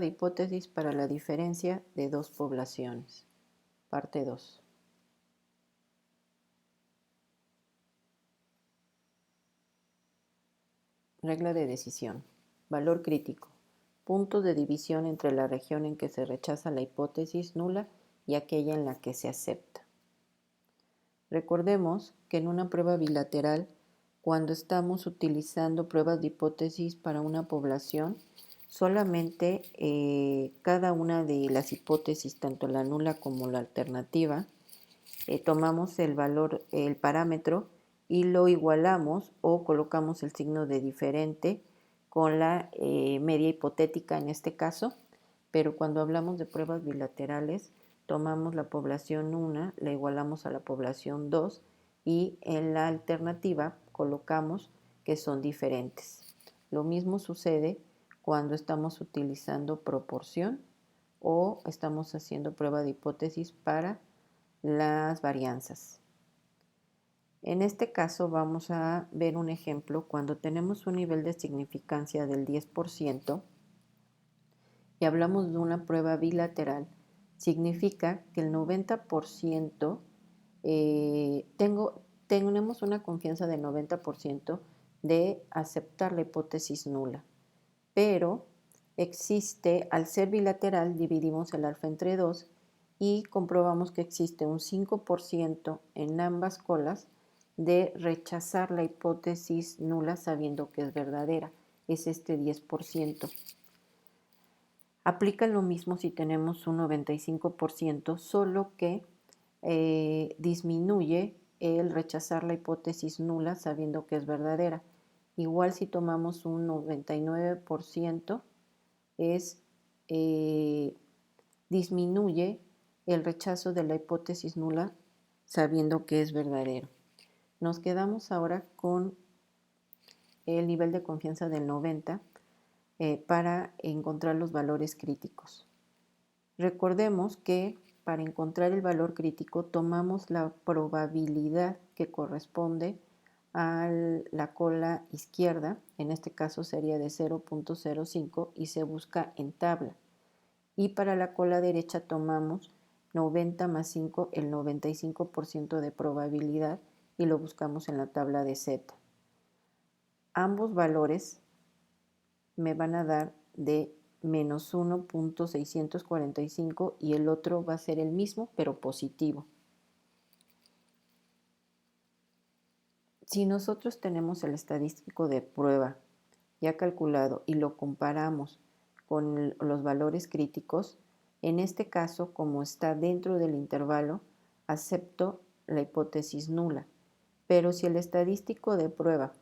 de hipótesis para la diferencia de dos poblaciones. Parte 2. Regla de decisión. Valor crítico. Puntos de división entre la región en que se rechaza la hipótesis nula y aquella en la que se acepta. Recordemos que en una prueba bilateral, cuando estamos utilizando pruebas de hipótesis para una población, solamente cada una de las hipótesis, tanto la nula como la alternativa, tomamos el valor, el parámetro y lo igualamos o colocamos el signo de diferente con la media hipotética en este caso, pero cuando hablamos de pruebas bilaterales tomamos la población 1, la igualamos a la población 2 y en la alternativa colocamos que son diferentes. Lo mismo sucede cuando estamos utilizando proporción o estamos haciendo prueba de hipótesis para las varianzas. En este caso vamos a ver un ejemplo cuando tenemos un nivel de significancia del 10% y hablamos de una prueba bilateral, significa que el 90% tenemos una confianza del 90% de aceptar la hipótesis nula, pero existe, al ser bilateral, dividimos el alfa entre 2 y comprobamos que existe un 5% en ambas colas de rechazar la hipótesis nula sabiendo que es verdadera, es este 10%. Aplica lo mismo si tenemos un 95%, solo que disminuye el rechazar la hipótesis nula sabiendo que es verdadera. Igual si tomamos un 99%, disminuye el rechazo de la hipótesis nula sabiendo que es verdadero. Nos quedamos ahora con el nivel de confianza del 90 para encontrar los valores críticos. Recordemos que para encontrar el valor crítico tomamos la probabilidad que corresponde a la cola izquierda, en este caso sería de 0.05 y se busca en tabla. Y para la cola derecha tomamos 90 más 5, el 95% de probabilidad y lo buscamos en la tabla de Z. Ambos valores me van a dar de menos 1.645 y el otro va a ser el mismo pero positivo. Si nosotros tenemos el estadístico de prueba ya calculado y lo comparamos con los valores críticos, en este caso, como está dentro del intervalo, acepto la hipótesis nula. Pero si el estadístico de prueba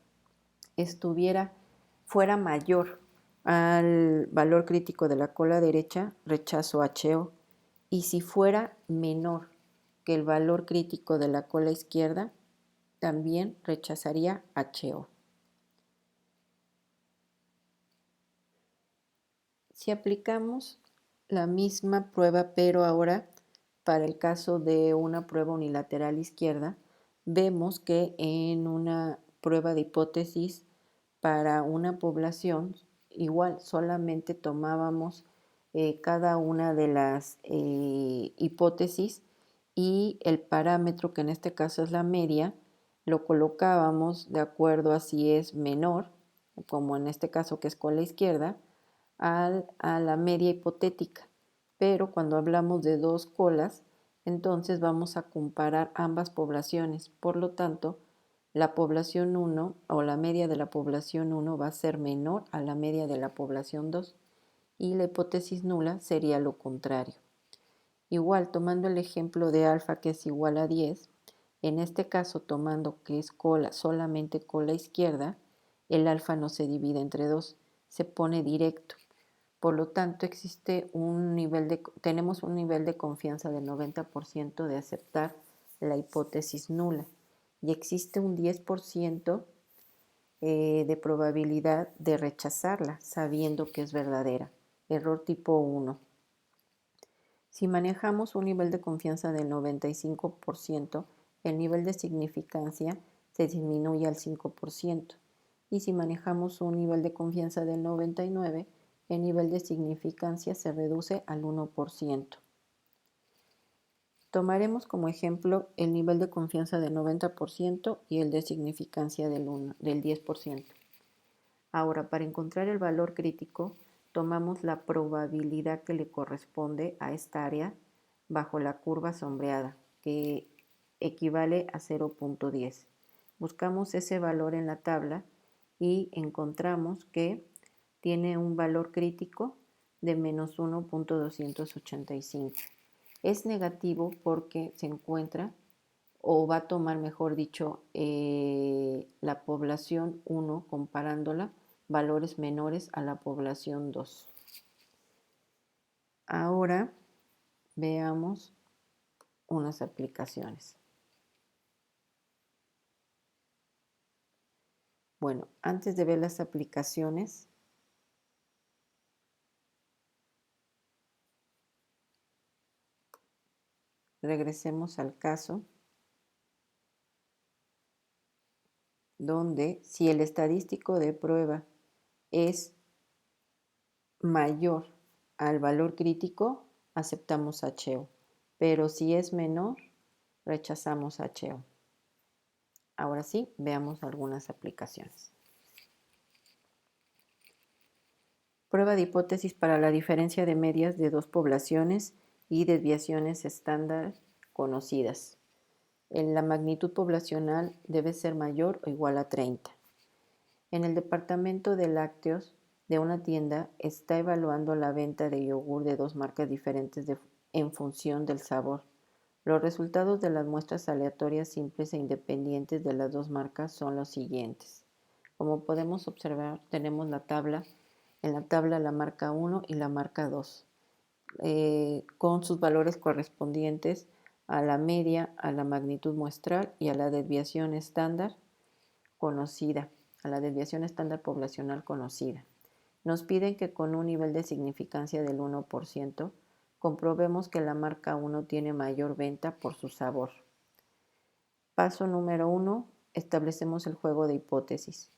fuera mayor al valor crítico de la cola derecha, rechazo HO. Y si fuera menor que el valor crítico de la cola izquierda, también rechazaría HO. Si aplicamos la misma prueba, pero ahora para el caso de una prueba unilateral izquierda, vemos que en una prueba de hipótesis para una población, igual solamente tomábamos cada una de las hipótesis y el parámetro, que en este caso es la media, lo colocábamos de acuerdo a si es menor, como en este caso que es con la izquierda, a la media hipotética. Pero cuando hablamos de dos colas, entonces vamos a comparar ambas poblaciones. Por lo tanto, la población 1 o la media de la población 1 va a ser menor a la media de la población 2 y la hipótesis nula sería lo contrario. Igual, tomando el ejemplo de alfa que es igual a 10, en este caso tomando que es cola, solamente cola izquierda, el alfa no se divide entre 2, se pone directo. Por lo tanto, tenemos un nivel de confianza del 90% de aceptar la hipótesis nula y existe un 10% de probabilidad de rechazarla sabiendo que es verdadera. Error tipo 1. Si manejamos un nivel de confianza del 95%, el nivel de significancia se disminuye al 5%. Y si manejamos un nivel de confianza del 99%, el nivel de significancia se reduce al 1%. Tomaremos como ejemplo el nivel de confianza del 90% y el de significancia del 10%. Ahora, para encontrar el valor crítico, tomamos la probabilidad que le corresponde a esta área bajo la curva sombreada, que equivale a 0.10. Buscamos ese valor en la tabla y encontramos que tiene un valor crítico de menos 1.285. Es negativo porque se encuentra, o va a tomar, mejor dicho, la población 1 comparándola valores menores a la población 2. Ahora veamos unas aplicaciones. Bueno, antes de ver las aplicaciones, regresemos al caso donde si el estadístico de prueba es mayor al valor crítico, aceptamos HO, pero si es menor, rechazamos HO. Ahora sí, veamos algunas aplicaciones. Prueba de hipótesis para la diferencia de medias de dos poblaciones y desviaciones estándar conocidas. La magnitud poblacional debe ser mayor o igual a 30. En el departamento de lácteos de una tienda está evaluando la venta de yogur de dos marcas diferentes en función del sabor. Los resultados de las muestras aleatorias simples e independientes de las dos marcas son los siguientes. Como podemos observar, tenemos la tabla. En la tabla la marca 1 y la marca 2, con sus valores correspondientes a la media, a la magnitud muestral y a la desviación estándar conocida, a la desviación estándar poblacional conocida. Nos piden que con un nivel de significancia del 1%, comprobemos que la marca 1 tiene mayor venta por su sabor. Paso número 1, establecemos el juego de hipótesis.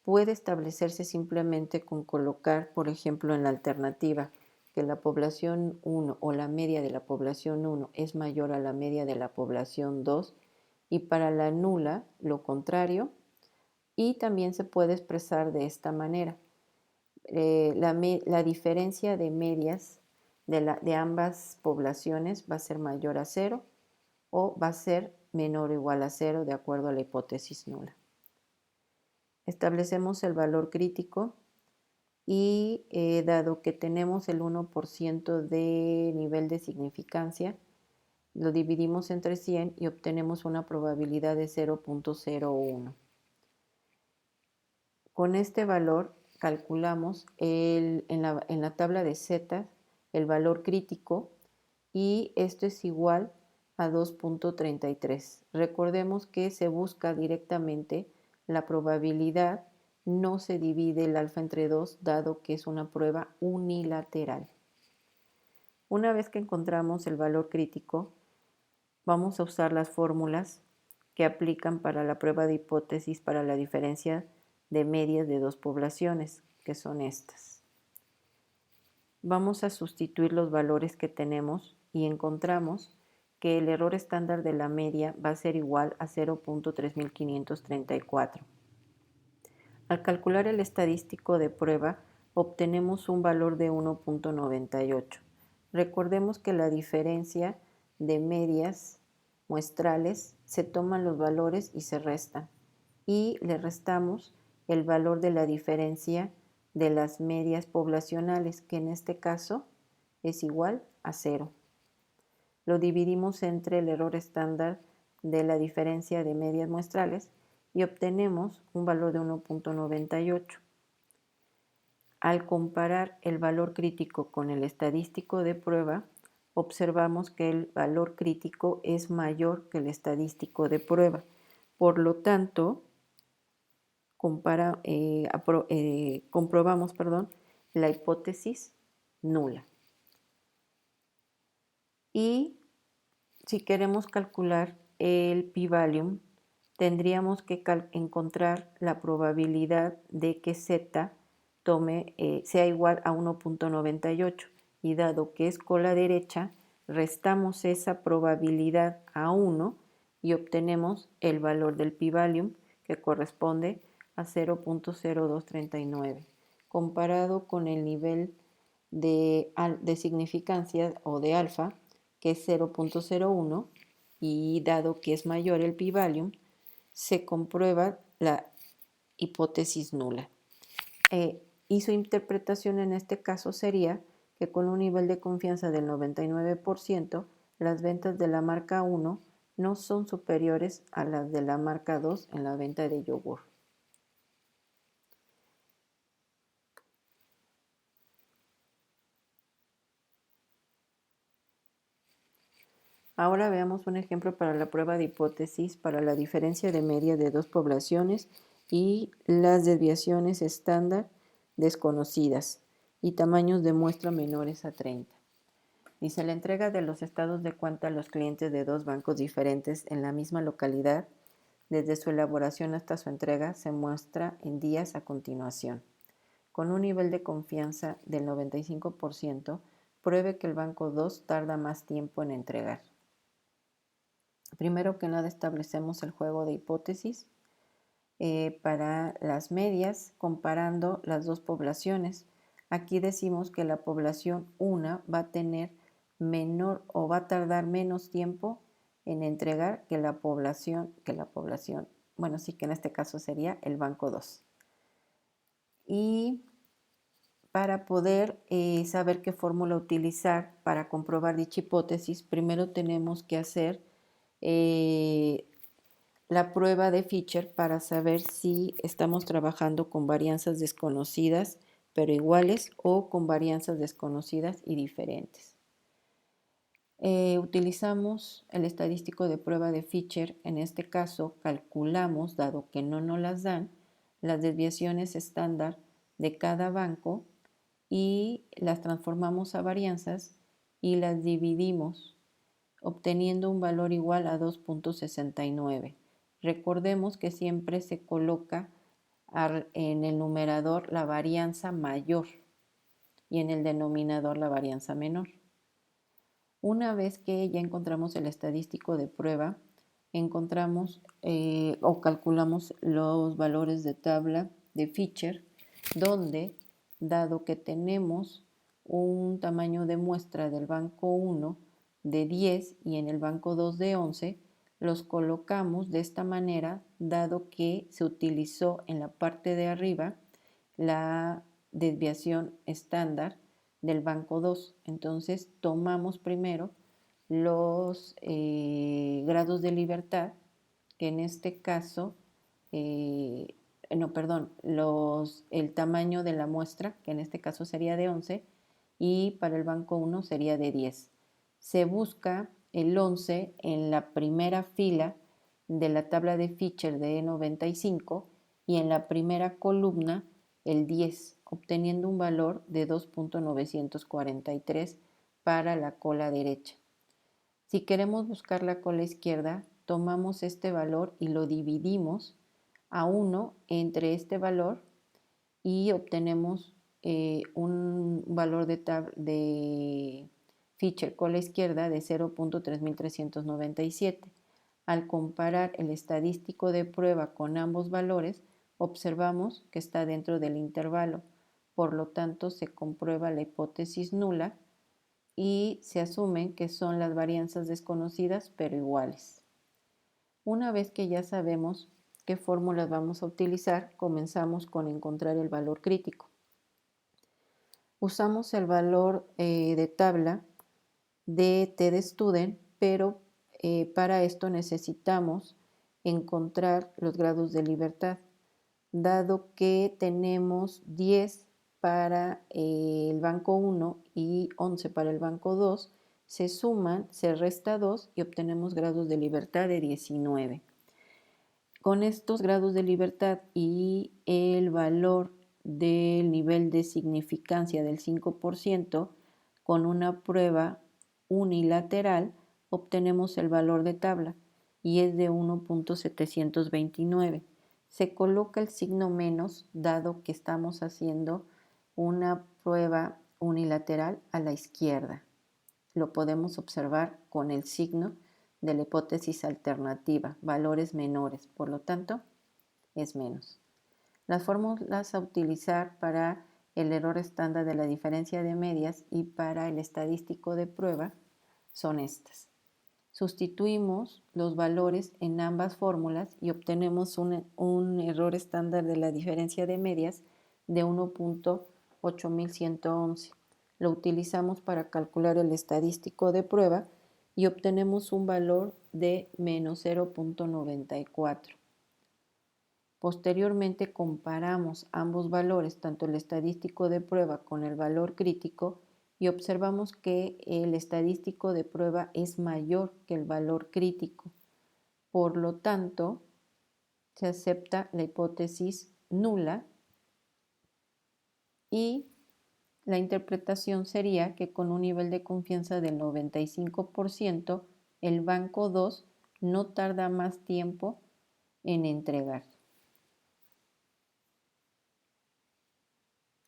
Puede establecerse simplemente con colocar, por ejemplo, en la alternativa que la población 1 o la media de la población 1 es mayor a la media de la población 2 y para la nula lo contrario, y también se puede expresar de esta manera. La diferencia de medias de ambas poblaciones va a ser mayor a 0 o va a ser menor o igual a 0 de acuerdo a la hipótesis nula. Establecemos el valor crítico y dado que tenemos el 1% de nivel de significancia, lo dividimos entre 100 y obtenemos una probabilidad de 0.01. Con este valor calculamos en la tabla de zetas el valor crítico y esto es igual a 2.33. Recordemos que se busca directamente la probabilidad, no se divide el alfa entre 2 dado que es una prueba unilateral. Una vez que encontramos el valor crítico, vamos a usar las fórmulas que aplican para la prueba de hipótesis para la diferencia de medias de dos poblaciones, que son estas. Vamos a sustituir los valores que tenemos y encontramos que el error estándar de la media va a ser igual a 0.3534. Al calcular el estadístico de prueba, obtenemos un valor de 1.98. Recordemos que la diferencia de medias muestrales se toman los valores y se restan, y le restamos el valor de la diferencia de las medias poblacionales, que en este caso es igual a 0. Lo dividimos entre el error estándar de la diferencia de medias muestrales y obtenemos un valor de 1.98. Al comparar el valor crítico con el estadístico de prueba, observamos que el valor crítico es mayor que el estadístico de prueba. Por lo tanto, comprobamos la hipótesis nula. Y si queremos calcular el p-value, tendríamos que encontrar la probabilidad de que z sea igual a 1.98 y dado que es cola derecha, restamos esa probabilidad a 1 y obtenemos el valor del p-value que corresponde a 0.0239. Comparado con el nivel de significancia o de alfa, que es 0.01, y dado que es mayor el p-value, se comprueba la hipótesis nula. Y su interpretación en este caso sería que con un nivel de confianza del 99%, las ventas de la marca 1 no son superiores a las de la marca 2 en la venta de yogur. Ahora veamos un ejemplo para la prueba de hipótesis para la diferencia de media de dos poblaciones y las desviaciones estándar desconocidas y tamaños de muestra menores a 30. Dice, la entrega de los estados de cuenta a los clientes de dos bancos diferentes en la misma localidad, desde su elaboración hasta su entrega, se muestra en días a continuación. Con un nivel de confianza del 95%, pruebe que el banco 2 tarda más tiempo en entregar. Primero que nada establecemos el juego de hipótesis para las medias comparando las dos poblaciones. Aquí decimos que la población 1 va a tener menor o va a tardar menos tiempo en entregar que la población, bueno, sí que en este caso sería el banco 2. Y para poder saber qué fórmula utilizar para comprobar dicha hipótesis, primero tenemos que hacer la prueba de Fisher para saber si estamos trabajando con varianzas desconocidas pero iguales o con varianzas desconocidas y diferentes. Utilizamos el estadístico de prueba de Fisher. En este caso calculamos, dado que no nos las dan, las desviaciones estándar de cada banco y las transformamos a varianzas y las dividimos obteniendo un valor igual a 2.69. Recordemos que siempre se coloca en el numerador la varianza mayor y en el denominador la varianza menor. Una vez que ya encontramos el estadístico de prueba, encontramos o calculamos los valores de tabla de Fisher, donde, dado que tenemos un tamaño de muestra del banco 1 de 10 y en el banco 2 de 11, los colocamos de esta manera, dado que se utilizó en la parte de arriba la desviación estándar del banco 2. Entonces tomamos primero los grados de libertad, que en este caso, el tamaño de la muestra, que en este caso sería de 11, y para el banco 1 sería de 10. Se busca el 11 en la primera fila de la tabla de Fisher de 95 y en la primera columna el 10, obteniendo un valor de 2.943 para la cola derecha. Si queremos buscar la cola izquierda, tomamos este valor y lo dividimos a 1 entre este valor y obtenemos un valor de Fisher cola izquierda de 0.3397. Al comparar el estadístico de prueba con ambos valores, observamos que está dentro del intervalo, por lo tanto se comprueba la hipótesis nula y se asumen que son las varianzas desconocidas pero iguales. Una vez que ya sabemos qué fórmulas vamos a utilizar, comenzamos con encontrar el valor crítico. Usamos el valor de tabla de TDStudent, pero para esto necesitamos encontrar los grados de libertad. Dado que tenemos 10 para el banco 1 y 11 para el banco 2, se suman, se resta 2 y obtenemos grados de libertad de 19. Con estos grados de libertad y el valor del nivel de significancia del 5%, con una prueba unilateral obtenemos el valor de tabla y es de 1.729. Se coloca el signo menos dado que estamos haciendo una prueba unilateral a la izquierda. Lo podemos observar con el signo de la hipótesis alternativa, valores menores, por lo tanto, es menos. Las fórmulas a utilizar para el error estándar de la diferencia de medias y para el estadístico de prueba son estas. Sustituimos los valores en ambas fórmulas y obtenemos un error estándar de la diferencia de medias de 1.8111. Lo utilizamos para calcular el estadístico de prueba y obtenemos un valor de menos 0.94. Posteriormente comparamos ambos valores, tanto el estadístico de prueba con el valor crítico, y observamos que el estadístico de prueba es mayor que el valor crítico. Por lo tanto, se acepta la hipótesis nula y la interpretación sería que con un nivel de confianza del 95%, el banco 2 no tarda más tiempo en entregar.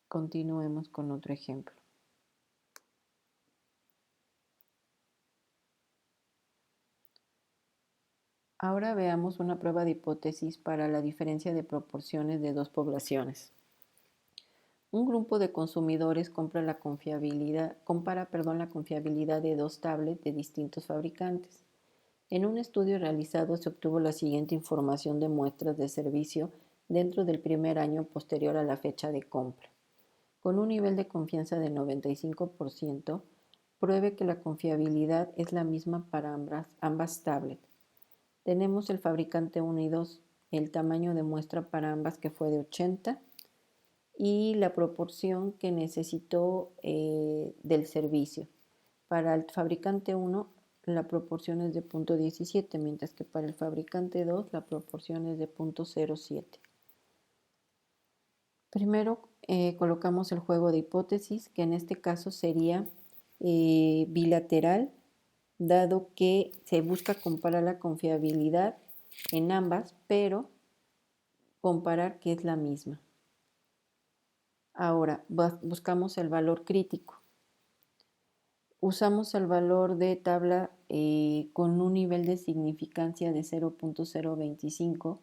Continuemos con otro ejemplo. Ahora veamos una prueba de hipótesis para la diferencia de proporciones de dos poblaciones. Un grupo de consumidores compara la confiabilidad de dos tablets de distintos fabricantes. En un estudio realizado se obtuvo la siguiente información de muestras de servicio dentro del primer año posterior a la fecha de compra. Con un nivel de confianza del 95%, pruebe que la confiabilidad es la misma para ambas tablets. Tenemos el fabricante 1 y 2, el tamaño de muestra para ambas que fue de 80 y la proporción que necesitó del servicio. Para el fabricante 1 la proporción es de 0.17, mientras que para el fabricante 2 la proporción es de 0.07. Primero colocamos el juego de hipótesis, que en este caso sería bilateral, dado que se busca comparar la confiabilidad en ambas, pero comparar que es la misma. Ahora buscamos el valor crítico. Usamos el valor de tabla con un nivel de significancia de 0.025,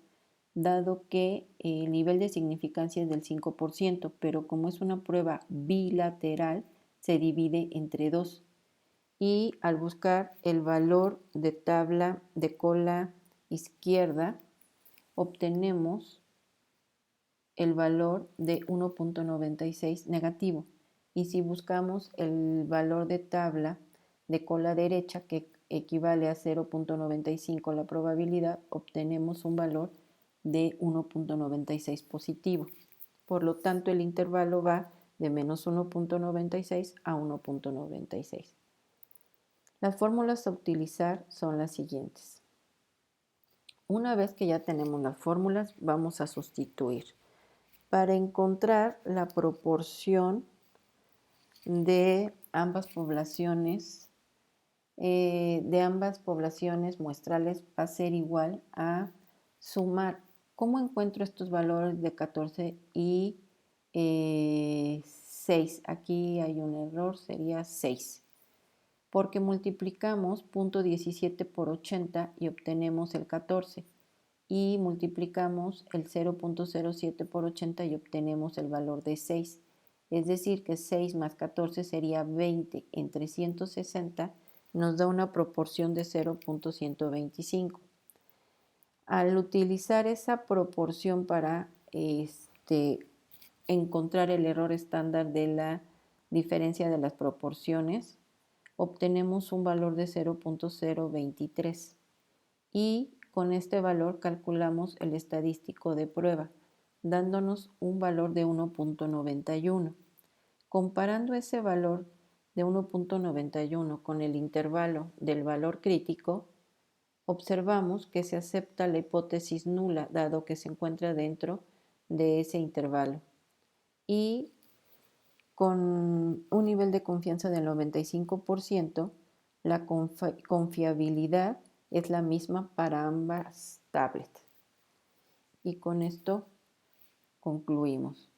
dado que el nivel de significancia es del 5%, pero como es una prueba bilateral, se divide entre dos. Y al buscar el valor de tabla de cola izquierda, obtenemos el valor de 1.96 negativo. Y si buscamos el valor de tabla de cola derecha, que equivale a 0.95 la probabilidad, obtenemos un valor de 1.96 positivo. Por lo tanto, el intervalo va de menos 1.96 a 1.96. Las fórmulas a utilizar son las siguientes. Una vez que ya tenemos las fórmulas, vamos a sustituir. Para encontrar la proporción de ambas poblaciones, muestrales va a ser igual a sumar. ¿Cómo encuentro estos valores de 14 y 6? Aquí hay un error, sería 6. Porque multiplicamos 0.17 por 80 y obtenemos el 14. Y multiplicamos el 0.07 por 80 y obtenemos el valor de 6. Es decir, que 6 más 14 sería 20 entre 160, nos da una proporción de 0.125. Al utilizar esa proporción para encontrar el error estándar de la diferencia de las proporciones, obtenemos un valor de 0.023 y con este valor calculamos el estadístico de prueba, dándonos un valor de 1.91. Comparando ese valor de 1.91 con el intervalo del valor crítico, observamos que se acepta la hipótesis nula, dado que se encuentra dentro de ese intervalo. Y con un nivel de confianza del 95%, la confiabilidad es la misma para ambas tablets. Y con esto concluimos.